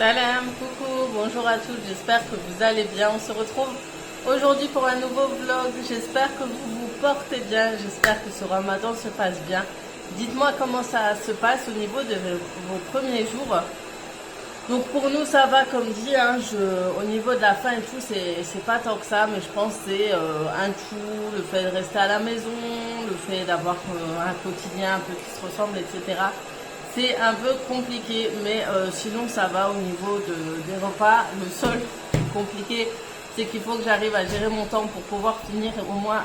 Salam, coucou, bonjour à tous, j'espère que vous allez bien. On se retrouve aujourd'hui pour un nouveau vlog. J'espère que vous vous portez bien, j'espère que ce ramadan se passe bien. Dites-moi comment ça se passe au niveau de vos premiers jours. Donc pour nous ça va comme dit, hein, au niveau de la faim et tout, c'est pas tant que ça, mais je pense que c'est un tout, le fait de rester à la maison, le fait d'avoir un quotidien un peu qui se ressemble, etc. C'est un peu compliqué, mais sinon ça va au niveau des repas. Le seul compliqué, c'est qu'il faut que j'arrive à gérer mon temps pour pouvoir finir au moins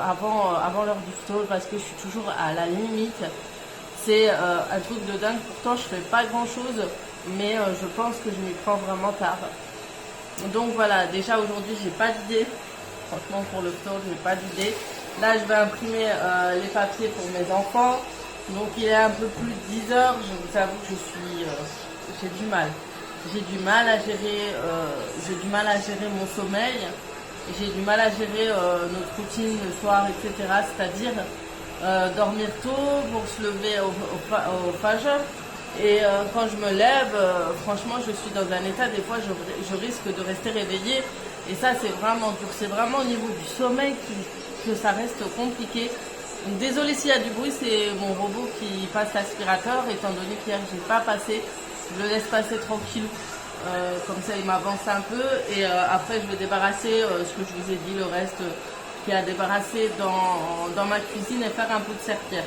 avant l'heure du ftour, parce que je suis toujours à la limite. C'est un truc de dingue, pourtant je fais pas grand chose, mais je pense que je m'y prends vraiment tard. Donc voilà, déjà aujourd'hui j'ai pas d'idée, franchement pour le ftour j'ai pas d'idée. Là je vais imprimer les papiers pour mes enfants. Donc il est un peu plus de 10 heures, je vous avoue que j'ai du mal. J'ai du mal à gérer mon sommeil, j'ai du mal à gérer notre routine le soir, etc. C'est-à-dire dormir tôt pour se lever au fajr. Et quand je me lève, franchement je suis dans un état, des fois je risque de rester réveillée. Et ça c'est vraiment dur, c'est vraiment au niveau du sommeil que ça reste compliqué. Donc, désolée s'il y a du bruit, c'est mon robot qui passe l'aspirateur, étant donné qu'hier j'ai pas passé, je le laisse passer tranquille, comme ça il m'avance un peu, et après je vais débarrasser ce que je vous ai dit, le reste qui a débarrassé dans ma cuisine et faire un peu de serpillère.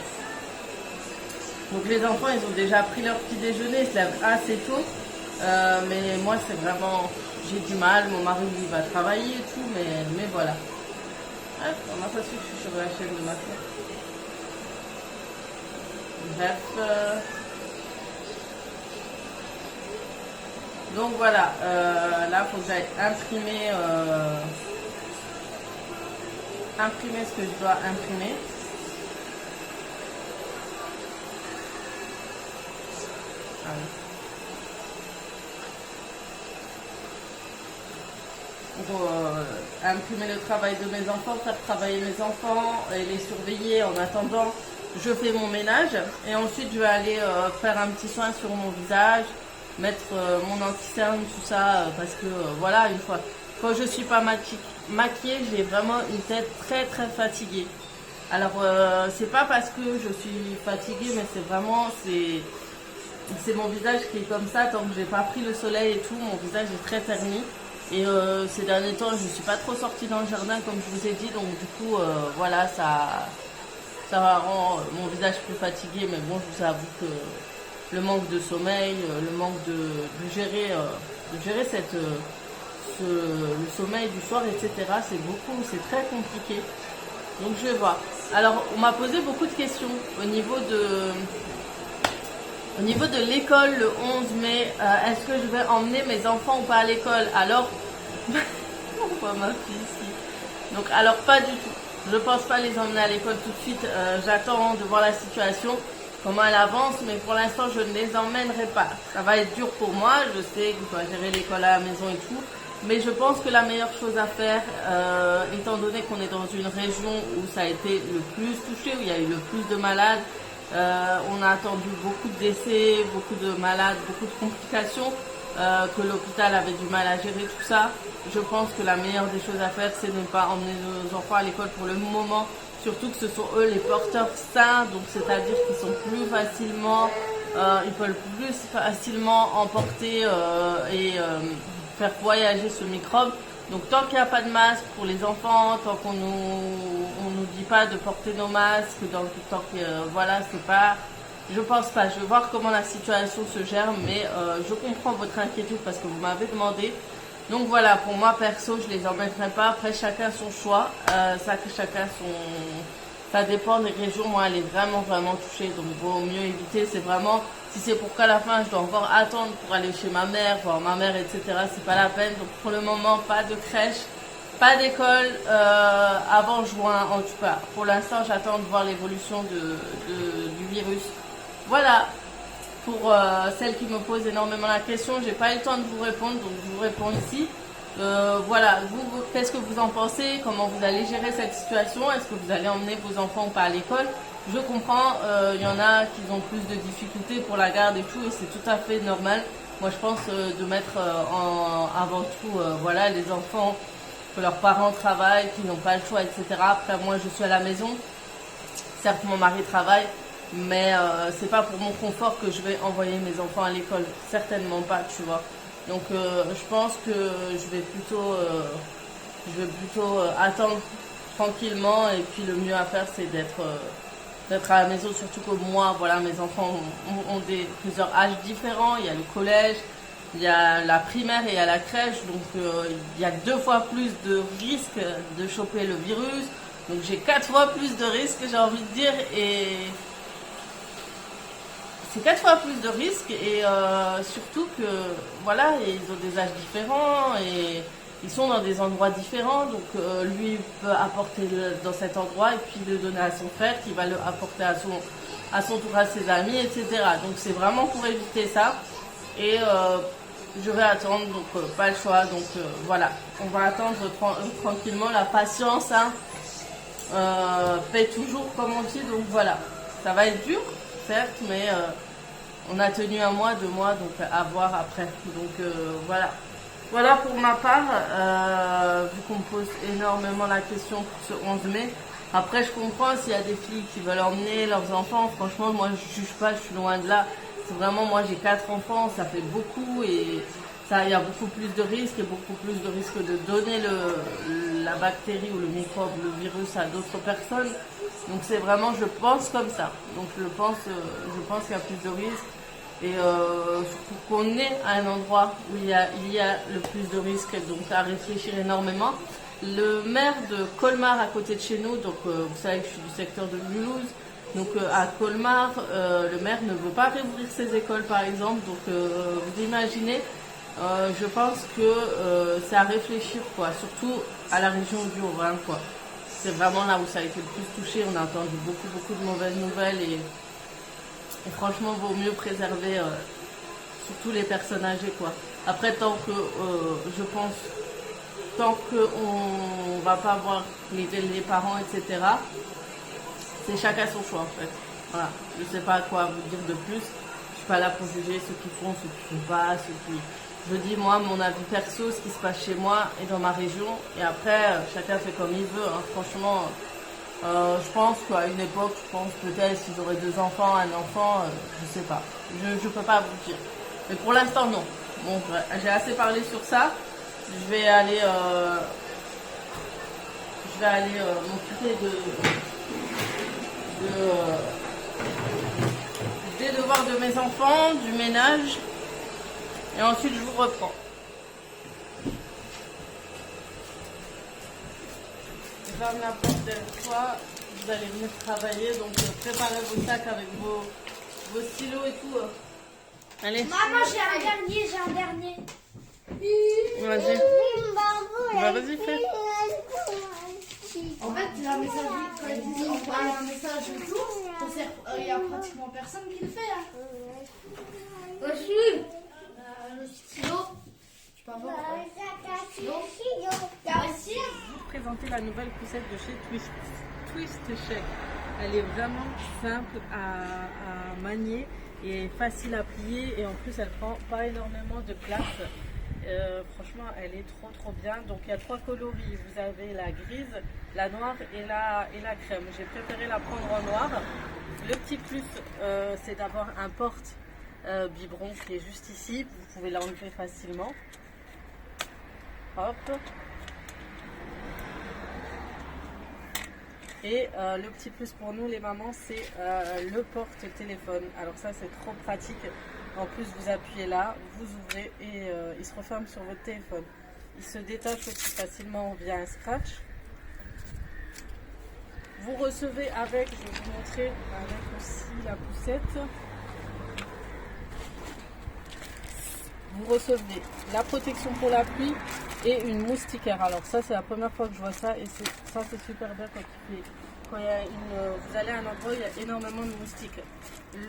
Donc les enfants ils ont déjà pris leur petit déjeuner, ils se lèvent assez tôt, mais moi c'est vraiment, j'ai du mal, mon mari lui va travailler et tout, mais voilà. Ah, on n'a pas su que je suis sur la chaîne de ma soeur. Bref. Donc voilà, là il faut que j'aille imprimer ce que je dois imprimer. Ah oui. Pour imprimer le travail de mes enfants, faire travailler mes enfants et les surveiller en attendant. Je fais mon ménage et ensuite je vais aller faire un petit soin sur mon visage, mettre mon anti-cerne, tout ça, parce que voilà, une fois, quand je suis pas maquillée, j'ai vraiment une tête très très fatiguée. Alors c'est pas parce que je suis fatiguée, mais c'est vraiment, c'est mon visage qui est comme ça, tant que j'ai pas pris le soleil et tout, mon visage est très terni. Et ces derniers temps, je ne suis pas trop sortie dans le jardin, comme je vous ai dit, donc du coup, voilà, ça rend mon visage plus fatigué, mais bon, je vous avoue que le manque de sommeil, le manque de gérer le sommeil du soir, etc., c'est très compliqué. Donc je vais voir. Alors, on m'a posé beaucoup de questions au niveau de l'école le 11 mai, est-ce que je vais emmener mes enfants ou pas à l'école? Alors, pourquoi ma fille ici? Donc, alors pas du tout. Je pense pas les emmener à l'école tout de suite. J'attends de voir la situation, comment elle avance, mais pour l'instant, je ne les emmènerai pas. Ça va être dur pour moi. Je sais que je dois gérer l'école à la maison et tout. Mais je pense que la meilleure chose à faire, étant donné qu'on est dans une région où ça a été le plus touché, où il y a eu le plus de malades, on a attendu beaucoup de décès, beaucoup de malades, beaucoup de complications, que l'hôpital avait du mal à gérer tout ça. Je pense que la meilleure des choses à faire, c'est de ne pas emmener nos enfants à l'école pour le moment, surtout que ce sont eux les porteurs sains, donc c'est-à-dire qu'ils sont plus facilement, ils peuvent plus facilement emporter et faire voyager ce microbe. Donc tant qu'il n'y a pas de masque pour les enfants, tant qu'on nous dit pas de porter nos masques, tant que voilà, c'est pas, je pense pas. Je vais voir comment la situation se gère, mais je comprends votre inquiétude parce que vous m'avez demandé. Donc voilà, pour moi perso, je les emmènerai pas. Après chacun son choix, ça dépend des régions. Moi, elle est vraiment touchée, donc il vaut mieux éviter. C'est vraiment, si c'est pour qu'à la fin, je dois encore attendre pour aller chez ma mère, voir ma mère, etc., c'est pas la peine. Donc pour le moment, pas de crèche, pas d'école avant juin en tout cas. Pour l'instant, j'attends de voir l'évolution du virus. Voilà, pour celles qui me posent énormément la question, j'ai pas eu le temps de vous répondre, donc je vous réponds ici. Voilà, vous, qu'est-ce que vous en pensez? Comment vous allez gérer cette situation? Est-ce que vous allez emmener vos enfants ou pas à l'école? Je comprends, il y en a qui ont plus de difficultés pour la garde et tout, et c'est tout à fait normal. Moi, je pense de mettre avant tout, voilà, les enfants, que leurs parents travaillent, qui n'ont pas le choix, etc. Après, moi, je suis à la maison. Certes, mon mari travaille, mais c'est pas pour mon confort que je vais envoyer mes enfants à l'école. Certainement pas, tu vois. Donc, je pense que je vais plutôt attendre tranquillement. Et puis, le mieux à faire, c'est d'être à la maison. Surtout que moi, voilà, mes enfants ont plusieurs âges différents. Il y a le collège, il y a la primaire et il y a la crèche. Donc, il y a 2 fois plus de risques de choper le virus. Donc j'ai 4 fois plus de risques, j'ai envie de dire, et c'est 4 fois plus de risques, et surtout que voilà, ils ont des âges différents et ils sont dans des endroits différents. Donc lui peut apporter dans cet endroit et puis le donner à son frère qui va le apporter à son tour à ses amis, etc. Donc c'est vraiment pour éviter ça. Et je vais attendre, donc pas le choix. Donc voilà, on va attendre tranquillement, la patience, hein. Paye toujours, comme on dit. Donc voilà, ça va être dur certes, mais on a tenu 1 mois, 2 mois, donc à voir après. Donc voilà pour ma part, vu qu'on me pose énormément la question pour ce 11 mai. Après, je comprends s'il y a des filles qui veulent emmener leurs enfants. Franchement, moi je juge pas, je suis loin de là. C'est vraiment, moi j'ai 4 enfants, ça fait beaucoup, et ça, il y a beaucoup plus de risques, et beaucoup plus de risques de donner la bactérie ou le microbe, le virus à d'autres personnes. Donc c'est vraiment, je pense comme ça. Donc je pense qu'il y a plus de risques, et surtout qu'on est à un endroit où il y a le plus de risques, donc à réfléchir énormément. Le maire de Colmar, à côté de chez nous, donc vous savez que je suis du secteur de Mulhouse. Donc à Colmar, le maire ne veut pas réouvrir ses écoles, par exemple. Donc vous imaginez, je pense que c'est à réfléchir, quoi. Surtout à la région du Haut-Rhin, quoi. C'est vraiment là où ça a été le plus touché. On a entendu beaucoup de mauvaises nouvelles, et franchement, vaut mieux préserver surtout les personnes âgées, quoi. Après, je pense, tant qu'on ne va pas voir les parents, etc., c'est chacun son choix, en fait. Voilà. Je ne sais pas quoi vous dire de plus. Je ne suis pas là pour juger ceux qui font, ceux qui ne font pas, Je dis, moi, mon avis perso, ce qui se passe chez moi et dans ma région. Et après, chacun fait comme il veut, hein. Franchement, je pense qu'à une époque, peut-être s'ils auraient 2 enfants, un enfant, je sais pas. Je ne peux pas vous dire. Mais pour l'instant, non. Bon, j'ai assez parlé sur ça. Je vais aller m'occuper des devoirs de mes enfants, du ménage, et ensuite je vous reprends. Je ferme la porte derrière toi, vous allez venir travailler, donc préparez vos sacs avec vos stylos et tout. Allez. Maman, j'ai un dernier. Vas-y. Bah, vas-y, fais. En fait, la messagerie, quand ils disent envoyer un message et tout, il n'y a pratiquement personne qui le fait. Hein. Aussi, le stylo. Je sais pas voir. Je vais vous présenter la nouvelle poussette de chez Twist Shake. Elle est vraiment simple à manier et facile à plier, et en plus elle prend pas énormément de place. Franchement, elle est trop bien. Donc il y a 3 coloris. Vous avez la grise, la noire et la crème. J'ai préféré la prendre en noir. Le petit plus, c'est d'avoir un porte biberon qui est juste ici. Vous pouvez l'enlever facilement. Hop. Et le petit plus pour nous les mamans, c'est le porte-téléphone. Alors ça, c'est trop pratique. En plus, vous appuyez là, vous ouvrez, et il se referme sur votre téléphone. Il se détache aussi facilement via un scratch. Vous recevez avec, je vais vous montrer, avec aussi la poussette. Vous recevez la protection pour la pluie et une moustiquaire. Alors ça, c'est la première fois que je vois ça, et ça c'est super bien quand il y a vous allez à un endroit où il y a énormément de moustiques.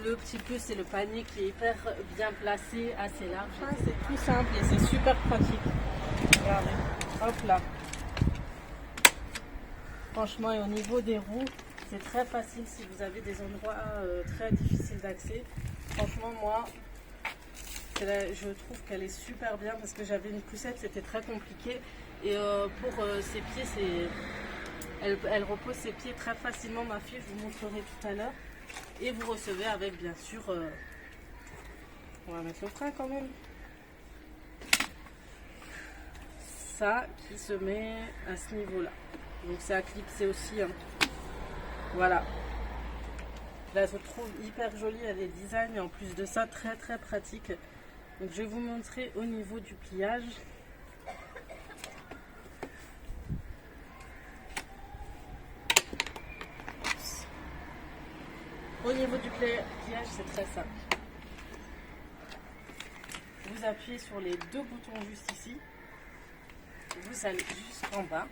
Le petit plus, c'est le panier qui est hyper bien placé, assez large. C'est tout simple et c'est super pratique. Regardez, hop là. Franchement, et au niveau des roues, c'est très facile si vous avez des endroits très difficiles d'accès. Franchement, moi, je trouve qu'elle est super bien parce que j'avais une poussette, c'était très compliqué. Et pour ses pieds, elle repose ses pieds très facilement, ma fille, je vous montrerai tout à l'heure. Et vous recevez avec, bien sûr, on va mettre le frein quand même. Ça qui se met à ce niveau-là. Donc c'est à clipser aussi. Hein. Voilà. Là, je trouve hyper jolie, elle est design et en plus de ça, très très pratique. Donc je vais vous montrer au niveau du pliage. Au niveau du pliage, c'est très simple. Vous appuyez sur les deux boutons juste ici. Vous allez jusqu'en bas,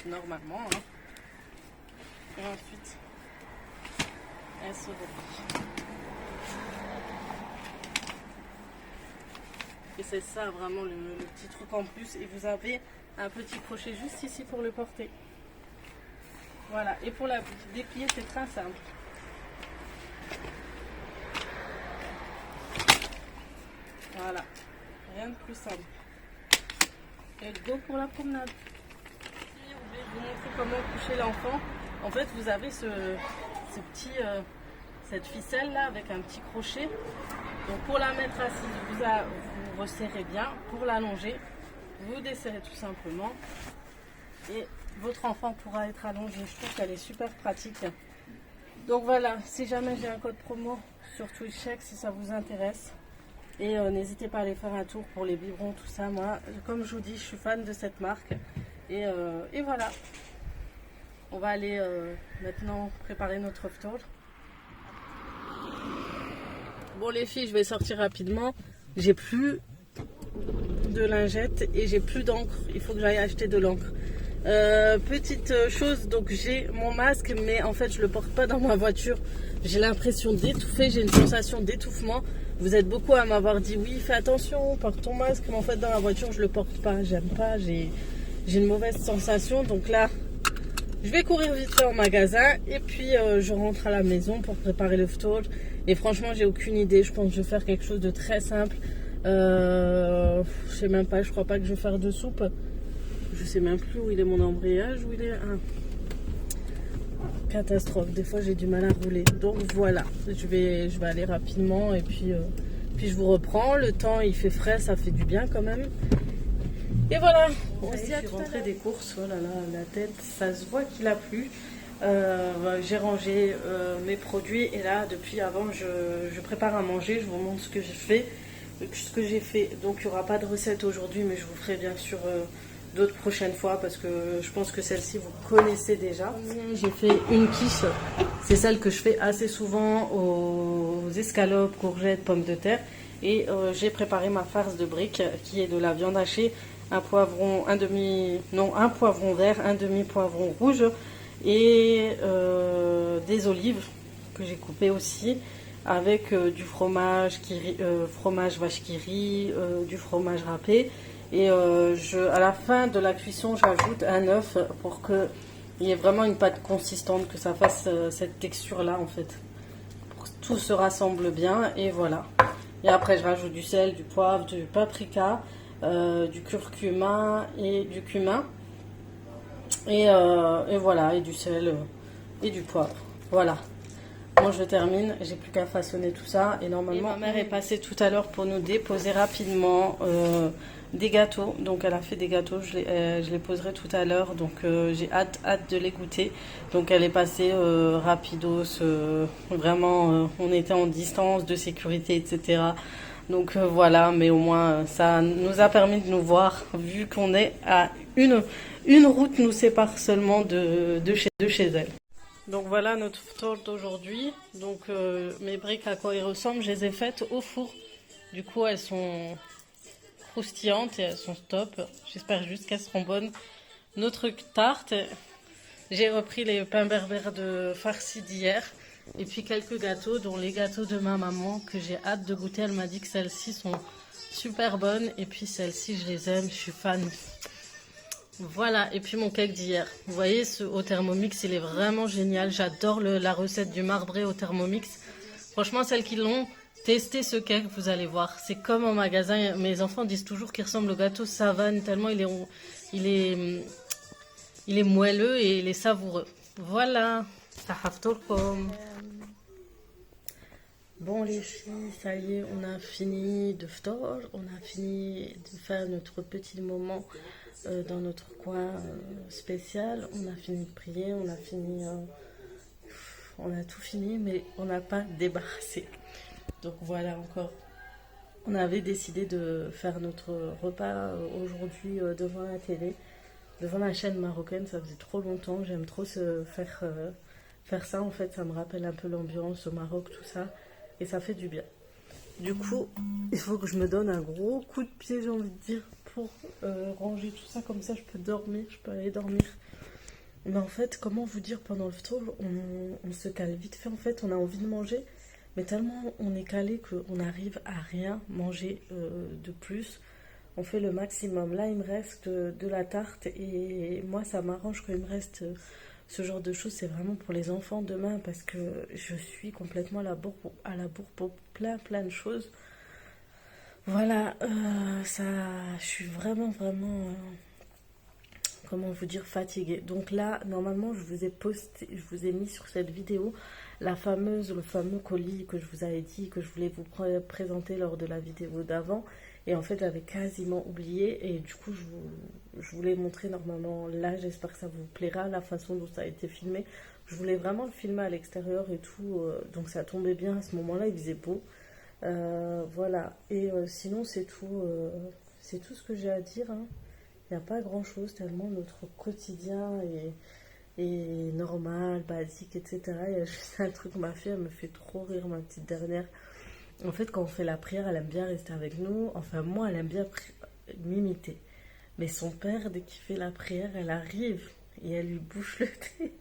normalement. Hein. Et ensuite, elle se replie. Et c'est ça vraiment le petit truc en plus. Et vous avez un petit crochet juste ici pour le porter. Voilà. Et pour la déplier, c'est très simple. Voilà. Rien de plus simple. Et go pour la promenade. Je vais vous montrer comment coucher l'enfant. En fait, vous avez cette ficelle là avec un petit crochet. Donc pour la mettre assise, vous resserrez bien. Pour l'allonger, vous desserrez tout simplement. Et votre enfant pourra être allongé. Je trouve qu'elle est super pratique. Donc voilà, si jamais j'ai un code promo sur Twitch, si ça vous intéresse. Et n'hésitez pas à aller faire un tour pour les biberons, tout ça. Moi, comme je vous dis, je suis fan de cette marque. Et voilà. On va aller maintenant préparer notre tour. Bon les filles, je vais sortir rapidement. J'ai plus de lingettes et j'ai plus d'encre. Il faut que j'aille acheter de l'encre. Petite chose, donc j'ai mon masque, mais en fait je le porte pas dans ma voiture. J'ai l'impression d'étouffer, j'ai une sensation d'étouffement. Vous êtes beaucoup à m'avoir dit oui, fais attention, porte ton masque, mais en fait dans la voiture je le porte pas, j'aime pas, j'ai une mauvaise sensation. Donc là, je vais courir vite fait en magasin et puis je rentre à la maison pour préparer le phtor. Et franchement, j'ai aucune idée, je pense que je vais faire quelque chose de très simple. Je sais même pas, je crois pas que je vais faire de soupe. Je sais même plus où il est mon embrayage, où il est. Ah. Catastrophe, des fois j'ai du mal à rouler. Donc voilà, je vais aller rapidement et puis je vous reprends. Le temps il fait frais, ça fait du bien quand même. Et voilà, on se dit à tout à l'heure. Je suis rentrée des courses, oh là là, la tête, ça se voit qu'il a plu. J'ai rangé mes produits et là depuis avant je prépare à manger, je vous montre ce que j'ai fait. Donc il n'y aura pas de recette aujourd'hui, mais je vous ferai bien sûr d'autres prochaines fois parce que je pense que celle-ci vous connaissez déjà. J'ai fait une quiche, c'est celle que je fais assez souvent aux escalopes, courgettes, pommes de terre. Et j'ai préparé ma farce de briques qui est de la viande hachée, un poivron vert, un demi poivron rouge et des olives que j'ai coupées aussi avec du fromage fromage vache qui rit, du fromage râpé. Et à la fin de la cuisson, j'ajoute un œuf pour qu'il y ait vraiment une pâte consistante, que ça fasse cette texture-là en fait. Pour que tout se rassemble bien et voilà. Et après, je rajoute du sel, du poivre, du paprika, du curcuma et du cumin. Et voilà, et du sel et du poivre. Voilà. Moi je termine, j'ai plus qu'à façonner tout ça. Et normalement, ma mère est passée tout à l'heure pour nous déposer rapidement des gâteaux. Donc elle a fait des gâteaux, je les poserai tout à l'heure. Donc j'ai hâte de les goûter. Donc elle est passée rapidos, vraiment on était en distance de sécurité, etc. Donc voilà, mais au moins ça nous a permis de nous voir, vu qu'on est à une route nous sépare seulement de chez elle. Donc voilà notre phtor d'aujourd'hui. Donc mes briques, à quoi ils ressemblent, je les ai faites au four. Du coup elles sont croustillantes et elles sont top. J'espère juste qu'elles seront bonnes. Notre tarte, j'ai repris les pains berbères de farci d'hier. Et puis quelques gâteaux, dont les gâteaux de ma maman que j'ai hâte de goûter. Elle m'a dit que celles-ci sont super bonnes. Et puis celles-ci, je les aime, je suis fan. Voilà, et puis mon cake d'hier. Vous voyez, au Thermomix, il est vraiment génial. J'adore la recette du marbré au Thermomix. Franchement, celles qui l'ont Testez ce cake, vous allez voir. C'est comme en magasin. Mes enfants disent toujours qu'il ressemble au gâteau Savane, tellement il est, il est moelleux et il est savoureux. Voilà. Tahaftourkom. Bon les filles, ça y est, on a fini de ftor, on a fini de faire notre petit moment dans notre coin spécial. On a fini de prier, on a fini, on a tout fini, mais on n'a pas débarrassé. Donc voilà encore. On avait décidé de faire notre repas aujourd'hui devant la télé, devant la chaîne marocaine. Ça faisait trop longtemps, j'aime trop faire ça. En fait, ça me rappelle un peu l'ambiance au Maroc, tout ça. Et ça fait du bien. Du coup, il faut que je me donne un gros coup de pied, j'ai envie de dire, pour ranger tout ça. Comme ça, je peux dormir, je peux aller dormir. Mais en fait, comment vous dire, pendant le tour, on se cale vite fait. En fait, on a envie de manger, mais tellement on est calé qu'on n'arrive à rien manger de plus. On fait le maximum. Là, il me reste de la tarte et moi, ça m'arrange quand il me reste ce genre de choses. C'est vraiment pour les enfants demain parce que je suis complètement à la bourre pour plein de choses. Voilà, je suis vraiment, comment vous dire, fatiguée. Donc là, normalement, je vous ai mis sur cette vidéo le fameux colis que je vous avais dit que je voulais vous présenter lors de la vidéo d'avant. Et en fait, j'avais quasiment oublié. Et du coup, je voulais montrer normalement là. J'espère que ça vous plaira, la façon dont ça a été filmé. Je voulais vraiment le filmer à l'extérieur et tout. Donc ça tombait bien à ce moment-là. Il faisait beau. Voilà. Et sinon, c'est tout ce que j'ai à dire. Hein. Il n'y a pas grand-chose tellement notre quotidien est normal, basique, etc. Il y a juste un truc, ma fille, elle me fait trop rire, ma petite dernière. En fait, quand on fait la prière, elle aime bien rester avec nous. Enfin, moi, elle aime bien m'imiter. Mais son père, dès qu'il fait la prière, elle arrive et elle lui bouche le thé.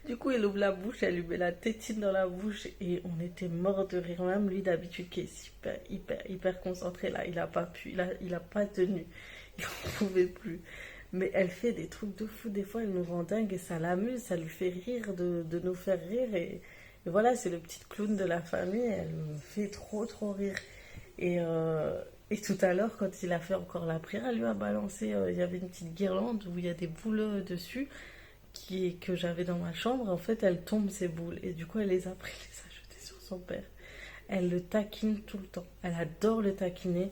Du coup, elle ouvre la bouche, elle lui met la tétine dans la bouche et on était mort de rire. Même lui, d'habitude, qui est hyper concentré, là, il a pas pu, il a pas tenu. Il n'en pouvait plus. Mais elle fait des trucs de fou. Des fois, elle nous rend dingue et ça l'amuse, ça lui fait rire de nous faire rire. Et voilà, c'est le petit clown de la famille. Elle me fait trop rire. Et tout à l'heure, quand il a fait encore la prière, elle lui a balancé. Il y avait une petite guirlande où il y a des boules dessus que j'avais dans ma chambre. En fait, elle tombe ces boules. Et du coup, elle les a pris, les a jetées sur son père. Elle le taquine tout le temps. Elle adore le taquiner.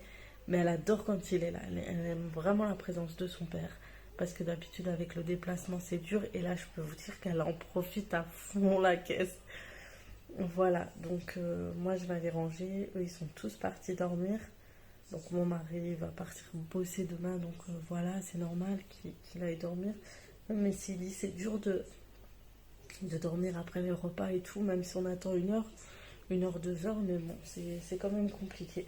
Mais elle adore quand il est là. Elle aime vraiment la présence de son père. Parce que d'habitude, avec le déplacement, c'est dur. Et là, je peux vous dire qu'elle en profite à fond la caisse. Voilà. Donc, moi, je vais aller ranger. Eux, ils sont tous partis dormir. Donc, mon mari va partir bosser demain. Donc, voilà, c'est normal qu'il aille dormir. Mais s'il dit, c'est dur de dormir après les repas et tout. Même si on attend 1 heure, 2 heures. Mais bon, c'est quand même compliqué.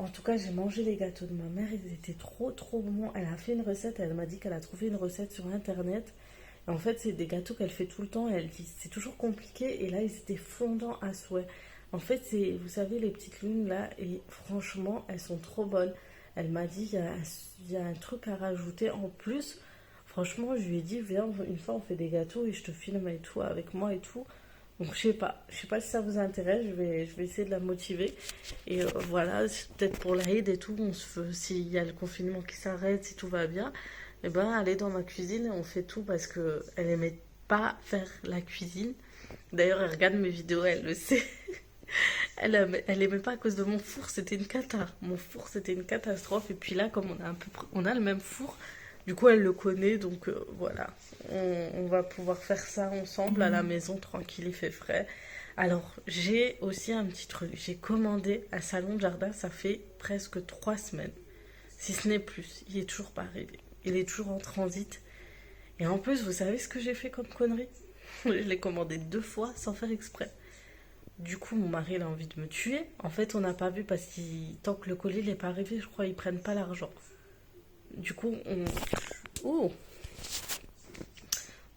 En tout cas, j'ai mangé les gâteaux de ma mère, ils étaient trop bons. Elle a fait une recette, elle m'a dit qu'elle a trouvé une recette sur internet. Et en fait, c'est des gâteaux qu'elle fait tout le temps. Et elle dit, c'est toujours compliqué. Et là, ils étaient fondants à souhait. En fait, vous savez, les petites lunes là, et franchement, elles sont trop bonnes. Elle m'a dit, il y a un truc à rajouter en plus. Franchement, je lui ai dit, viens, une fois on fait des gâteaux et je te filme et tout, avec moi et tout. Donc je sais pas si ça vous intéresse, je vais essayer de la motiver. Et voilà, peut-être pour l'Aïd et tout, s'il y a le confinement qui s'arrête, si tout va bien, et ben aller dans ma cuisine et on fait tout parce que elle aimait pas faire la cuisine. D'ailleurs, elle regarde mes vidéos, elle le sait. Elle aimait pas à cause de mon four, c'était une cata. Mon four, c'était une catastrophe. Et puis là, comme on a le même four, du coup, elle le connaît, donc voilà. On va pouvoir faire ça ensemble à la maison, tranquille, il fait frais. Alors, j'ai aussi un petit truc. J'ai commandé un salon de jardin, ça fait presque 3 semaines. Si ce n'est plus. Il est toujours pas arrivé. Il est toujours en transit. Et en plus, vous savez ce que j'ai fait comme connerie? Je l'ai commandé 2 fois sans faire exprès. Du coup, mon mari il a envie de me tuer. En fait, on n'a pas vu parce que tant que le colis n'est pas arrivé, je crois qu'ils prennent pas l'argent. Du coup,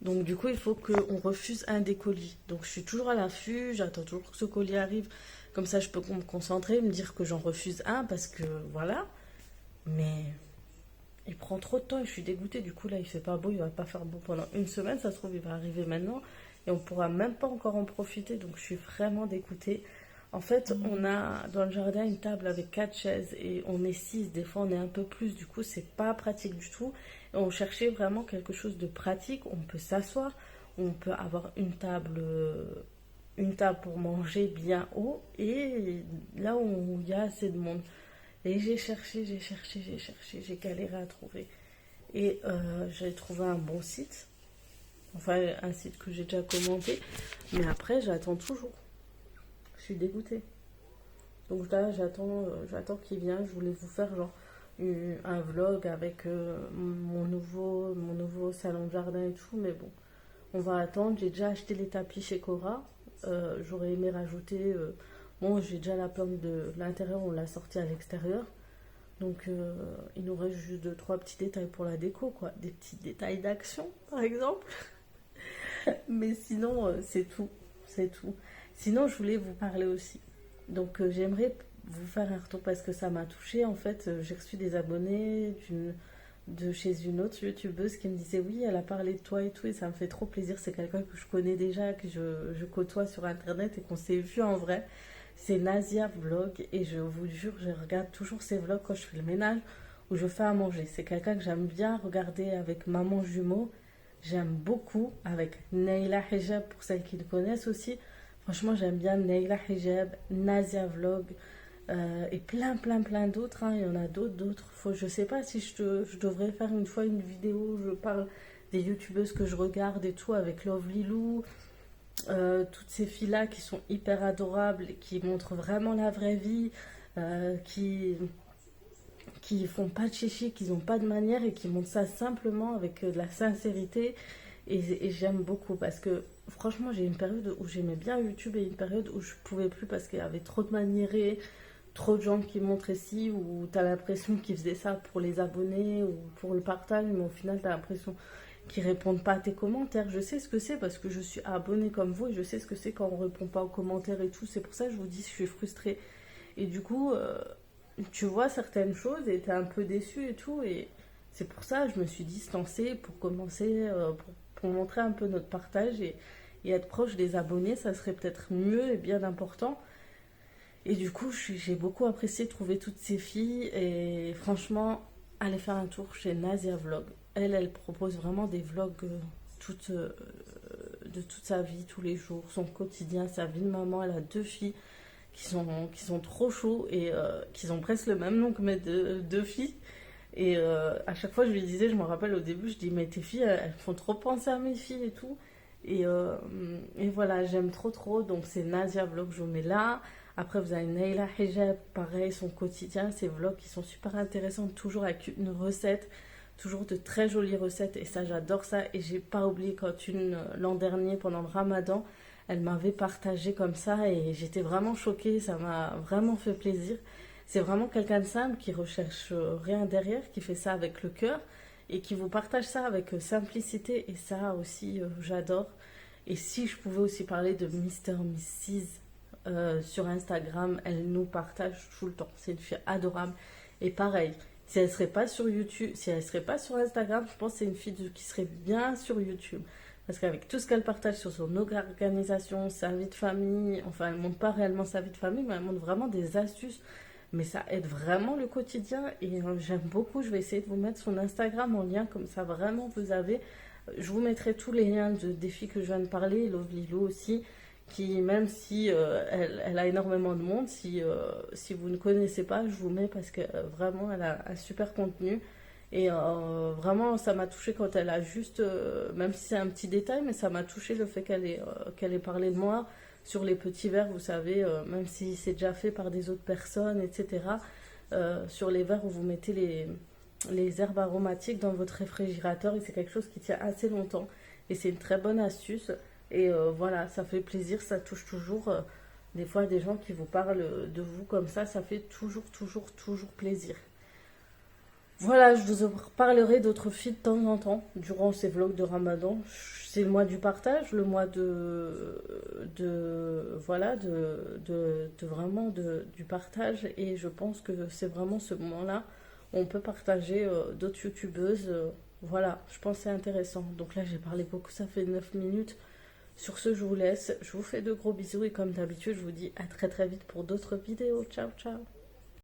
Donc du coup, il faut qu'on refuse un des colis. Donc je suis toujours à l'affût, j'attends toujours que ce colis arrive. Comme ça, je peux me concentrer, me dire que j'en refuse un parce que voilà. Mais il prend trop de temps et je suis dégoûtée. Du coup, là, il fait pas beau, il va pas faire beau pendant 1 semaine. Ça se trouve, il va arriver maintenant et on pourra même pas encore en profiter. Donc je suis vraiment dégoûtée. En fait, on a dans le jardin une table avec 4 chaises et on est 6. Des fois, on est un peu plus. Du coup, c'est pas pratique du tout. Et on cherchait vraiment quelque chose de pratique. On peut s'asseoir, on peut avoir une table pour manger bien haut et là où il y a assez de monde. Et j'ai galéré à trouver. Et j'ai trouvé un bon site, enfin un site que j'ai déjà commenté, mais après j'attends toujours. Je suis dégoûtée. Donc là j'attends qu'il vienne. Je voulais vous faire genre un vlog avec mon nouveau salon de jardin et tout, mais bon, on va attendre. J'ai déjà acheté les tapis chez Cora. J'aurais aimé rajouter. Bon, j'ai déjà la plante de l'intérieur, on l'a sortie à l'extérieur. Donc, il nous reste juste 2-3 petits détails pour la déco, quoi. Des petits détails d'action, par exemple. Mais sinon, c'est tout. C'est tout. Sinon, je voulais vous parler aussi. Donc, j'aimerais vous faire un retour parce que ça m'a touchée. En fait, j'ai reçu des abonnés de chez une autre youtubeuse qui me disait oui, elle a parlé de toi et tout. Et ça me fait trop plaisir. C'est quelqu'un que je connais déjà, que je côtoie sur Internet et qu'on s'est vu en vrai. C'est Nazia Vlog et je vous jure, je regarde toujours ses vlogs quand je fais le ménage ou je fais à manger. C'est quelqu'un que j'aime bien regarder avec maman jumeau. J'aime beaucoup avec Neila Hijab pour celles qui le connaissent aussi. Franchement, j'aime bien Neila Hijab, Nazia Vlog et plein d'autres. Hein. Il y en a d'autres. Je sais pas si je devrais faire une fois une vidéo où je parle des youtubeuses que je regarde et tout avec Lovely Lou. Toutes ces filles-là qui sont hyper adorables, qui montrent vraiment la vraie vie, qui font pas de chichi, qui n'ont pas de manière et qui montrent ça simplement avec de la sincérité. Et j'aime beaucoup parce que franchement, j'ai une période où j'aimais bien YouTube et une période où je pouvais plus parce qu'il y avait trop de maniérés, trop de gens qui montraient ci, où tu as l'impression qu'ils faisaient ça pour les abonnés ou pour le partage, mais au final, tu as l'impression qui répondent pas à tes commentaires. Je sais ce que c'est parce que je suis abonnée comme vous et je sais ce que c'est quand on répond pas aux commentaires et tout. C'est pour ça que je vous dis que je suis frustrée. Et du coup, tu vois certaines choses et t'es un peu déçue et tout. Et c'est pour ça que je me suis distancée pour commencer, pour montrer un peu notre partage et être proche des abonnés. Ça serait peut-être mieux et bien important. Et du coup, j'ai beaucoup apprécié de trouver toutes ces filles. Et franchement, allez faire un tour chez Nazia Vlog. Elle propose vraiment des vlogs de toute sa vie, tous les jours, son quotidien, sa vie de maman. Elle a 2 filles qui sont trop chauds et qui ont presque le même nom que mes deux filles. Et à chaque fois, je lui disais, je me rappelle au début, je dis, mais tes filles, elles font trop penser à mes filles et tout. Et voilà, j'aime trop. Donc, c'est Nazia Vlog, je vous mets là. Après, vous avez Neila Hijab, pareil, son quotidien, ses vlogs qui sont super intéressants, toujours avec une recette. Toujours de très jolies recettes et ça j'adore ça et j'ai pas oublié quand l'an dernier pendant le ramadan elle m'avait partagé comme ça et j'étais vraiment choquée, ça m'a vraiment fait plaisir. C'est vraiment quelqu'un de simple qui recherche rien derrière, qui fait ça avec le cœur et qui vous partage ça avec simplicité et ça aussi j'adore. Et si je pouvais aussi parler de Mister Mrs sur Instagram, elle nous partage tout le temps, c'est une fille adorable et pareil. Si elle serait pas sur YouTube, si elle serait pas sur Instagram, je pense que c'est une fille qui serait bien sur YouTube. Parce qu'avec tout ce qu'elle partage sur son organisation, sa vie de famille, enfin elle montre pas réellement sa vie de famille, mais elle montre vraiment des astuces. Mais ça aide vraiment le quotidien et j'aime beaucoup. Je vais essayer de vous mettre son Instagram en lien, comme ça vraiment vous avez. Je vous mettrai tous les liens des filles que je viens de parler, Lovely Lou aussi. Qui même si elle a énormément de monde, si vous ne connaissez pas, je vous mets parce que vraiment elle a un super contenu et vraiment ça m'a touché quand elle a juste, même si c'est un petit détail, mais ça m'a touché le fait qu'elle ait parlé de moi sur les petits verres, vous savez, même si c'est déjà fait par des autres personnes, etc. Sur les verres où vous mettez les herbes aromatiques dans votre réfrigérateur et c'est quelque chose qui tient assez longtemps et c'est une très bonne astuce. Et voilà, ça fait plaisir, ça touche toujours. Des fois, des gens qui vous parlent de vous comme ça fait toujours plaisir. Voilà, je vous parlerai d'autres filles de temps en temps, durant ces vlogs de Ramadan. C'est le mois du partage, le mois voilà, vraiment du partage. Et je pense que c'est vraiment ce moment-là où on peut partager d'autres youtubeuses. Voilà, je pense que c'est intéressant. Donc là, j'ai parlé beaucoup, ça fait 9 minutes. Sur ce, je vous laisse. Je vous fais de gros bisous et comme d'habitude, je vous dis à très très vite pour d'autres vidéos. Ciao, ciao.